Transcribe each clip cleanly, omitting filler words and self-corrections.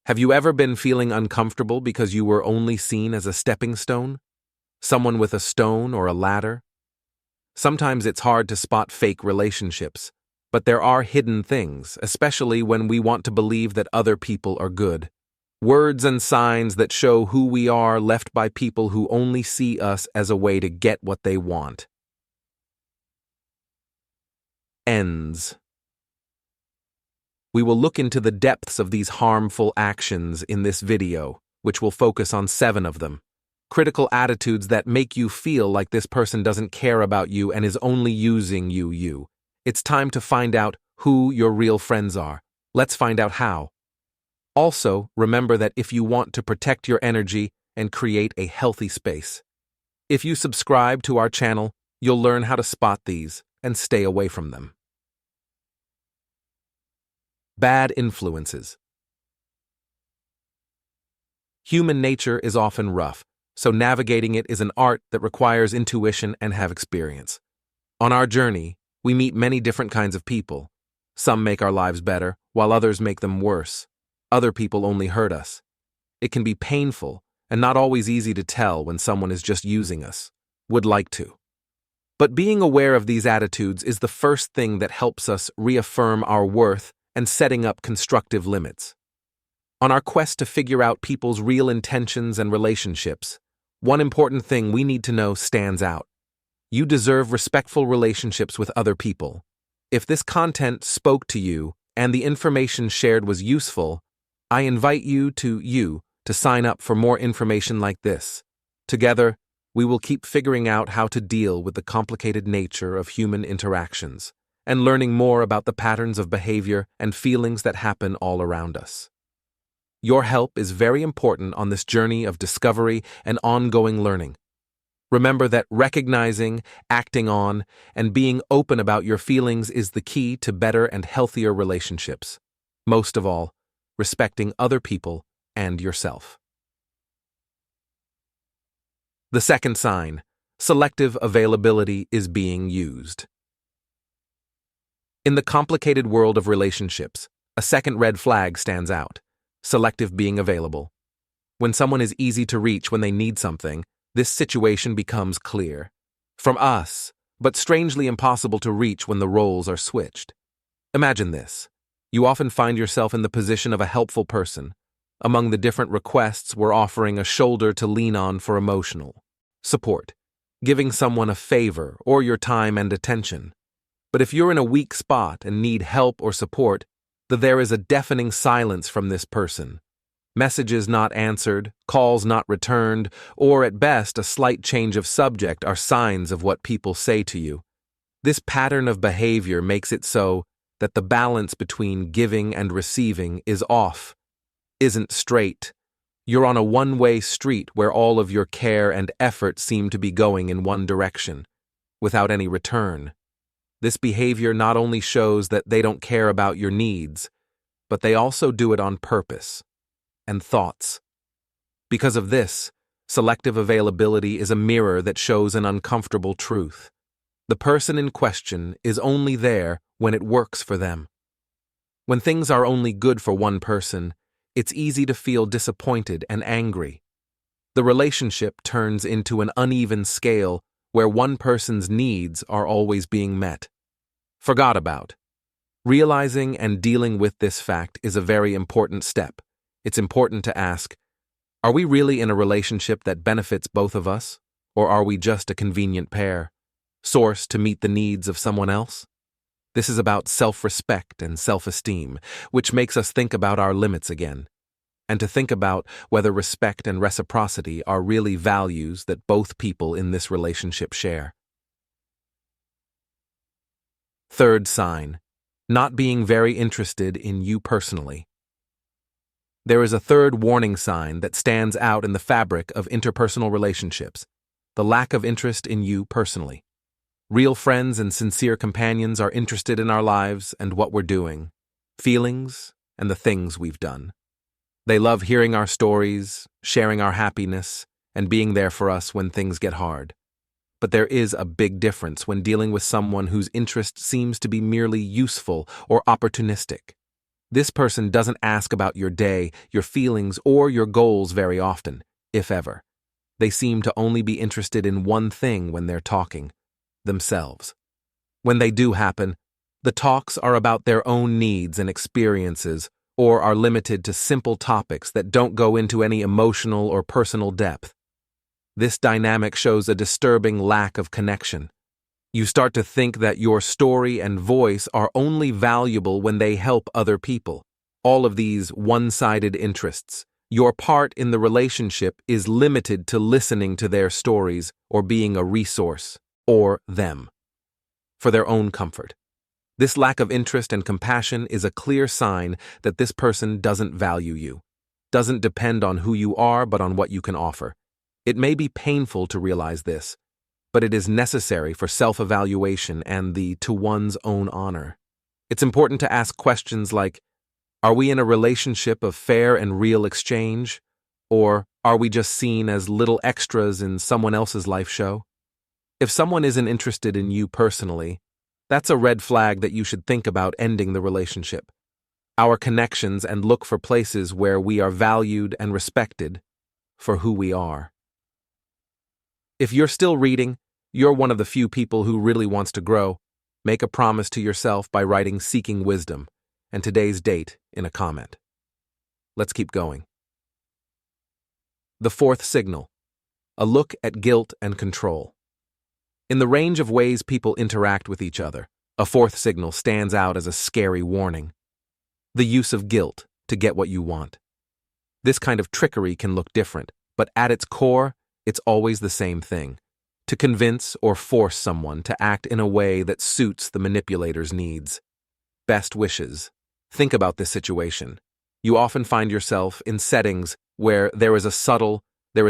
Have you ever been feeling uncomfortable because you were only seen as a stepping stone? Someone with a stone or a ladder? Sometimes it's hard to spot fake relationships, but there are hidden things, especially when we want to believe that other people are good. Words and signs that show who we are left by people who only see us as a way to get what they want. Ends. We will look into the depths of these harmful actions in this video, which will focus on 7 of them. Critical attitudes that make you feel like this person doesn't care about you and is only using you. It's time to find out who your real friends are. Let's find out how. Also, remember that if you want to protect your energy and create a healthy space. If you subscribe to our channel, you'll learn how to spot these and stay away from them. Bad influences. Human nature is often rough, so navigating it is an art that requires intuition and have experience. On our journey, we meet many different kinds of people. Some make our lives better, while others make them worse. Other people only hurt us. It can be painful and not always easy to tell when someone is just using us, would like to. But being aware of these attitudes is the first thing that helps us reaffirm our worth and setting up constructive limits. On our quest to figure out people's real intentions and relationships, one important thing we need to know stands out. You deserve respectful relationships with other people. If this content spoke to you and the information shared was useful, I invite you to sign up for more information like this. Together, we will keep figuring out how to deal with the complicated nature of human interactions and learning more about the patterns of behavior and feelings that happen all around us. Your help is very important on this journey of discovery and ongoing learning. Remember that recognizing, acting on, and being open about your feelings is the key to better and healthier relationships. Most of all, respecting other people and yourself. The second sign, selective availability is being used. In the complicated world of relationships, a second red flag stands out: selective being available. When someone is easy to reach when they need something, this situation becomes clear. From us, but strangely impossible to reach when the roles are switched. Imagine this. You often find yourself in the position of a helpful person. Among the different requests, we're offering a shoulder to lean on for emotional support, giving someone a favor or your time and attention. But if you're in a weak spot and need help or support, there is a deafening silence from this person. Messages not answered, calls not returned, or at best a slight change of subject are signs of what people say to you. This pattern of behavior makes it so that the balance between giving and receiving is off, isn't straight. You're on a one-way street where all of your care and effort seem to be going in one direction, without any return. This behavior not only shows that they don't care about your needs, but they also do it on purpose and thoughts. Because of this, selective availability is a mirror that shows an uncomfortable truth. The person in question is only there when it works for them. When things are only good for one person, it's easy to feel disappointed and angry. The relationship turns into an uneven scale where one person's needs are always being met. Forgot about. Realizing and dealing with this fact is a very important step. It's important to ask, are we really in a relationship that benefits both of us, or are we just a convenient pair, sourced to meet the needs of someone else? This is about self-respect and self-esteem, which makes us think about our limits again, and to think about whether respect and reciprocity are really values that both people in this relationship share. Third sign, not being very interested in you personally. There is a third warning sign that stands out in the fabric of interpersonal relationships: the lack of interest in you personally. Real friends and sincere companions are interested in our lives and what we're doing, feelings, and the things we've done. They love hearing our stories, sharing our happiness, and being there for us when things get hard. But there is a big difference when dealing with someone whose interest seems to be merely useful or opportunistic. This person doesn't ask about your day, your feelings, or your goals very often, if ever. They seem to only be interested in one thing when they're talking: themselves. When they do happen, the talks are about their own needs and experiences, or are limited to simple topics that don't go into any emotional or personal depth. This dynamic shows a disturbing lack of connection. You start to think that your story and voice are only valuable when they help other people. All of these one-sided interests. Your part in the relationship is limited to listening to their stories or being a resource, or them, for their own comfort. This lack of interest and compassion is a clear sign that this person doesn't value you, doesn't depend on who you are but on what you can offer. It may be painful to realize this, but it is necessary for self-evaluation and to one's own honor. It's important to ask questions like, are we in a relationship of fair and real exchange? Or are we just seen as little extras in someone else's life show? If someone isn't interested in you personally, that's a red flag that you should think about ending the relationship. Our connections and look for places where we are valued and respected for who we are. If you're still reading, you're one of the few people who really wants to grow. Make a promise to yourself by writing "Seeking Wisdom" and today's date in a comment. Let's keep going. The fourth signal: a look at guilt and control. In the range of ways people interact with each other, a fourth signal stands out as a scary warning: the use of guilt to get what you want. This kind of trickery can look different, but at its core, it's always the same thing: to convince or force someone to act in a way that suits the manipulator's needs. Best wishes. Think about this situation. You often find yourself in settings where there is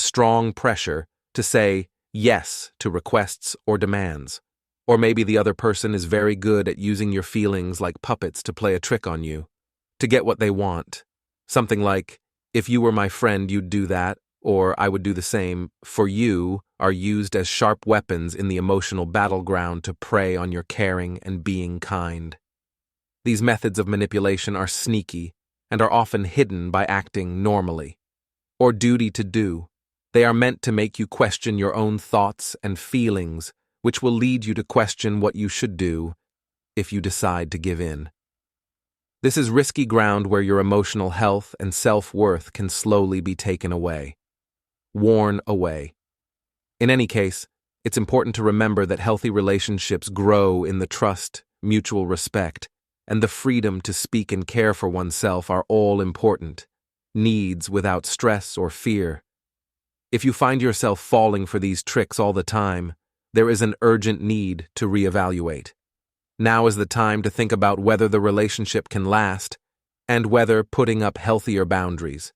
strong pressure to say yes to requests or demands. Or maybe the other person is very good at using your feelings like puppets to play a trick on you, to get what they want. Something like, "If you were my friend, you'd do that," or "I would do the same," for you, are used as sharp weapons in the emotional battleground to prey on your caring and being kind. These methods of manipulation are sneaky and are often hidden by acting normally, or duty to do. They are meant to make you question your own thoughts and feelings, which will lead you to question what you should do if you decide to give in. This is risky ground where your emotional health and self-worth can slowly be taken away, worn away. In any case, it's important to remember that healthy relationships grow in the trust, mutual respect, and the freedom to speak and care for oneself are all important, needs without stress or fear. If you find yourself falling for these tricks all the time, there is an urgent need to reevaluate. Now is the time to think about whether the relationship can last and whether putting up healthier boundaries.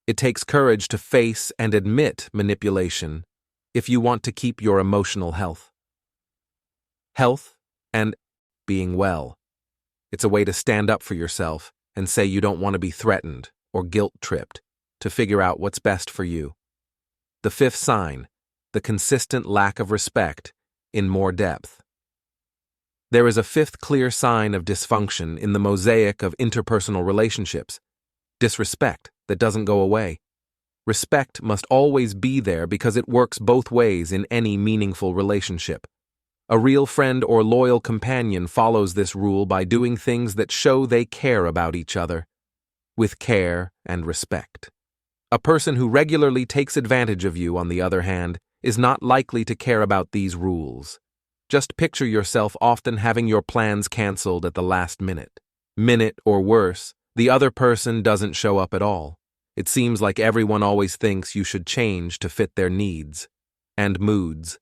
It takes courage to face and admit manipulation if you want to keep your emotional health. Health and being well. It's a way to stand up for yourself and say you don't want to be threatened or guilt-tripped, to figure out what's best for you. The fifth sign: the consistent lack of respect in more depth. There is a fifth clear sign of dysfunction in the mosaic of interpersonal relationships: disrespect that doesn't go away. Respect must always be there because it works both ways in any meaningful relationship. A real friend or loyal companion follows this rule by doing things that show they care about each other, with care and respect. A person who regularly takes advantage of you, on the other hand, is not likely to care about these rules. Just picture yourself often having your plans canceled at the last minute. Or worse, the other person doesn't show up at all. It seems like everyone always thinks you should change to fit their needs and moods.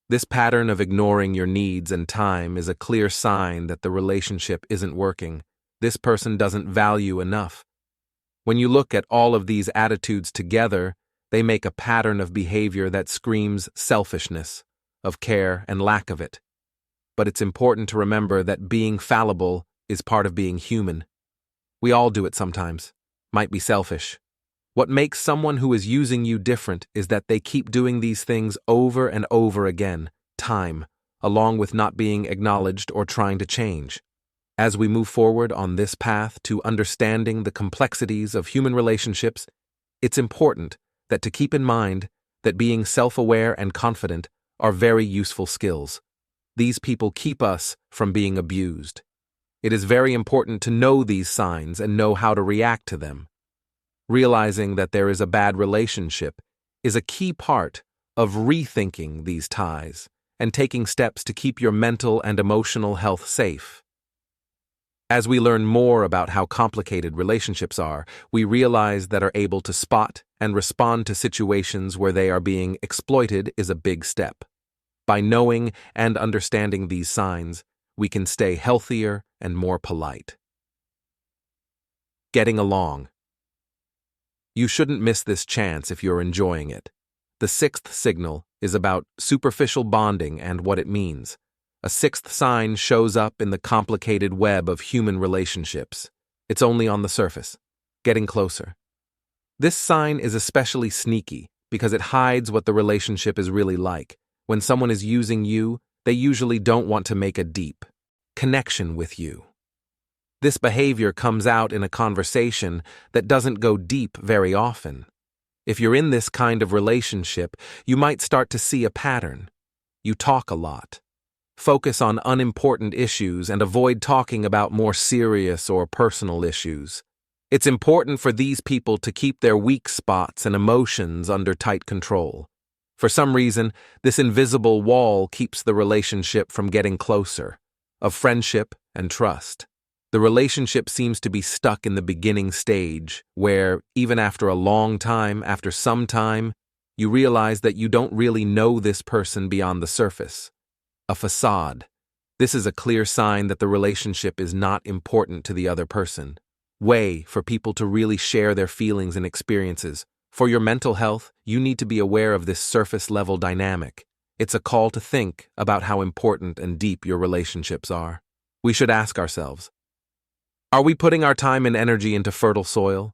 This pattern of ignoring your needs and time is a clear sign that the relationship isn't working. This person doesn't value enough. When you look at all of these attitudes together, they make a pattern of behavior that screams selfishness, of care and lack of it. But it's important to remember that being fallible is part of being human. We all do it sometimes. Might be selfish. What makes someone who is using you different is that they keep doing these things over and over again, along with not being acknowledged or trying to change. As we move forward on this path to understanding the complexities of human relationships, it's important to keep in mind that being self-aware and confident are very useful skills. These people keep us from being abused. It is very important to know these signs and know how to react to them. Realizing that there is a bad relationship is a key part of rethinking these ties and taking steps to keep your mental and emotional health safe. As we learn more about how complicated relationships are, we realize that are able to spot and respond to situations where they are being exploited is a big step. By knowing and understanding these signs, we can stay healthier and more polite. Getting along. You shouldn't miss this chance if you're enjoying it. The sixth signal is about superficial bonding and what it means. A sixth sign shows up in the complicated web of human relationships. It's only on the surface, getting closer. This sign is especially sneaky because it hides what the relationship is really like. When someone is using you, they usually don't want to make a deep connection with you. This behavior comes out in a conversation that doesn't go deep very often. If you're in this kind of relationship, you might start to see a pattern. You talk a lot. Focus on unimportant issues and avoid talking about more serious or personal issues. It's important for these people to keep their weak spots and emotions under tight control. For some reason, this invisible wall keeps the relationship from getting closer, of friendship and trust. The relationship seems to be stuck in the beginning stage, where, even after a long time, after some time, you realize that you don't really know this person beyond the surface. A facade. This is a clear sign that the relationship is not important to the other person. Way for people to really share their feelings and experiences. For your mental health, you need to be aware of this surface-level dynamic. It's a call to think about how important and deep your relationships are. We should ask ourselves, are we putting our time and energy into fertile soil?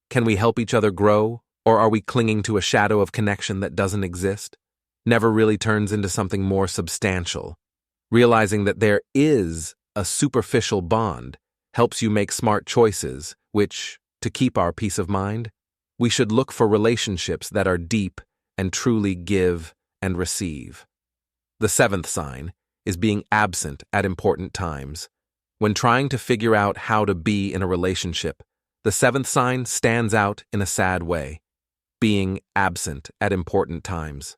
Can we help each other grow, or are we clinging to a shadow of connection that doesn't exist? Never really turns into something more substantial. Realizing that there is a superficial bond helps you make smart choices, which, to keep our peace of mind, we should look for relationships that are deep and truly give and receive. The seventh sign is being absent at important times. When trying to figure out how to be in a relationship, the seventh sign stands out in a sad way, being absent at important times.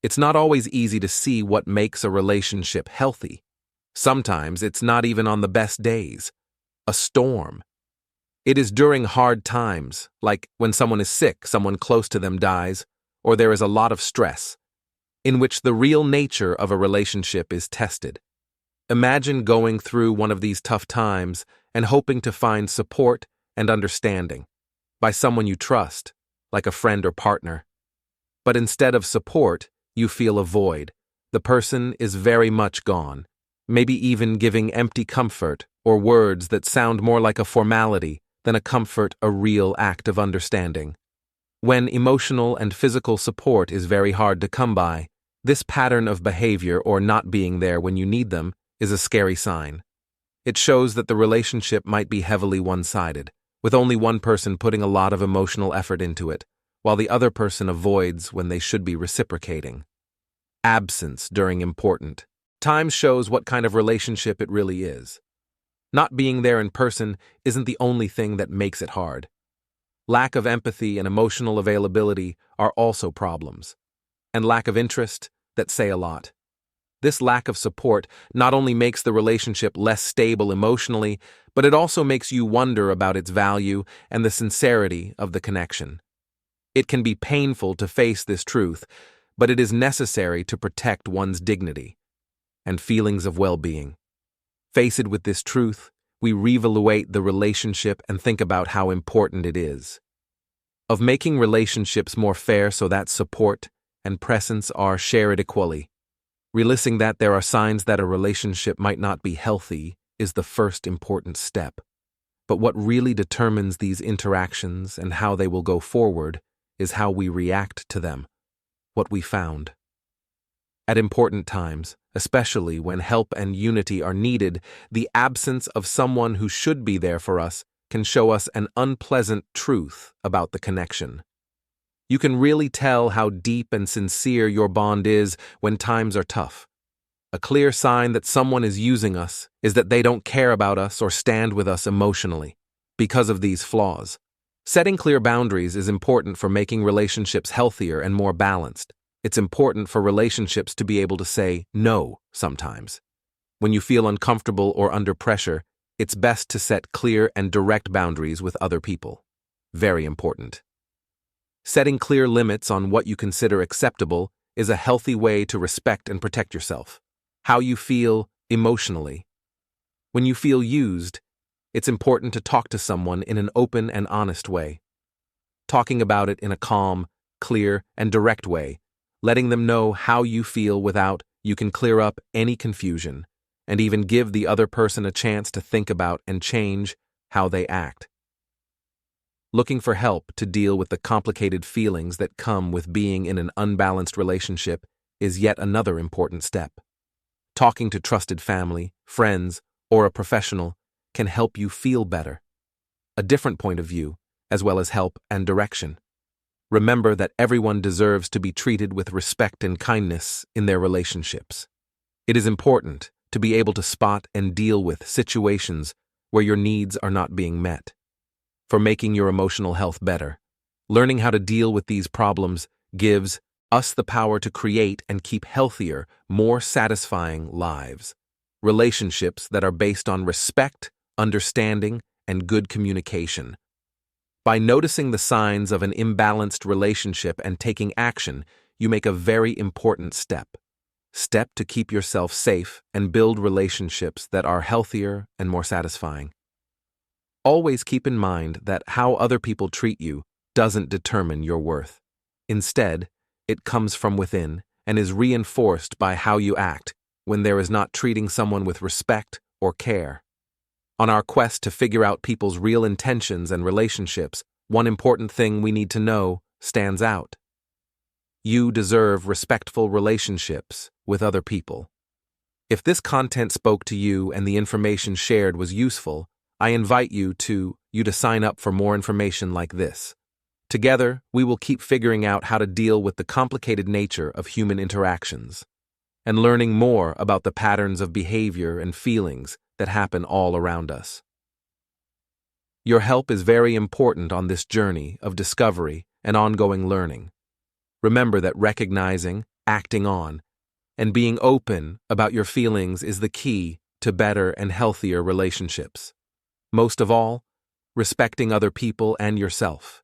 It's not always easy to see what makes a relationship healthy. Sometimes it's not even on the best days. A storm. It is during hard times, like when someone is sick, someone close to them dies, or there is a lot of stress, in which the real nature of a relationship is tested. Imagine going through one of these tough times and hoping to find support and understanding by someone you trust, like a friend or partner. But instead of support, you feel a void. The person is very much gone, maybe even giving empty comfort or words that sound more like a formality than a comfort, a real act of understanding. When emotional and physical support is very hard to come by, this pattern of behavior or not being there when you need them is a scary sign. It shows that the relationship might be heavily one-sided, with only one person putting a lot of emotional effort into it, while the other person avoids when they should be reciprocating. Absence during important times shows what kind of relationship it really is. Not being there in person isn't the only thing that makes it hard. Lack of empathy and emotional availability are also problems, and lack of interest that say a lot. This lack of support not only makes the relationship less stable emotionally, but it also makes you wonder about its value and the sincerity of the connection. It can be painful to face this truth, but it is necessary to protect one's dignity and feelings of well-being. Faced with this truth, we reevaluate the relationship and think about how important it is. Of making relationships more fair so that support and presence are shared equally. Realizing that there are signs that a relationship might not be healthy is the first important step. But what really determines these interactions and how they will go forward is how we react to them. What we found. At important times, especially when help and unity are needed. The absence of someone who should be there for us can show us an unpleasant truth about the connection. You can really tell how deep and sincere your bond is when times are tough. A clear sign that someone is using us is that they don't care about us or stand with us emotionally because of these flaws. Setting clear boundaries is important for making relationships healthier and more balanced. It's important for relationships to be able to say no sometimes. When you feel uncomfortable or under pressure, it's best to set clear and direct boundaries with other people. Very important. Setting clear limits on what you consider acceptable is a healthy way to respect and protect yourself. How you feel emotionally. When you feel used, it's important to talk to someone in an open and honest way. Talking about it in a calm, clear, and direct way, letting them know how you feel you can clear up any confusion, and even give the other person a chance to think about and change how they act. Looking for help to deal with the complicated feelings that come with being in an unbalanced relationship is yet another important step. Talking to trusted family, friends, or a professional can help you feel better. A different point of view, as well as help and direction. Remember that everyone deserves to be treated with respect and kindness in their relationships. It is important to be able to spot and deal with situations where your needs are not being met. For making your emotional health better, learning how to deal with these problems gives us the power to create and keep healthier, more satisfying lives. Relationships that are based on respect, understanding, and good communication. By noticing the signs of an imbalanced relationship and taking action, you make a very important step. Step to keep yourself safe and build relationships that are healthier and more satisfying. Always keep in mind that how other people treat you doesn't determine your worth. Instead, it comes from within and is reinforced by how you act when there is not treating someone with respect or care. On our quest to figure out people's real intentions and relationships, one important thing we need to know stands out. You deserve respectful relationships with other people. If this content spoke to you and the information shared was useful, I invite you to sign up for more information like this. Together, we will keep figuring out how to deal with the complicated nature of human interactions and learning more about the patterns of behavior and feelings that happen all around us. Your help is very important on this journey of discovery and ongoing learning. Remember that recognizing, acting on, and being open about your feelings is the key to better and healthier relationships. Most of all, respecting other people and yourself.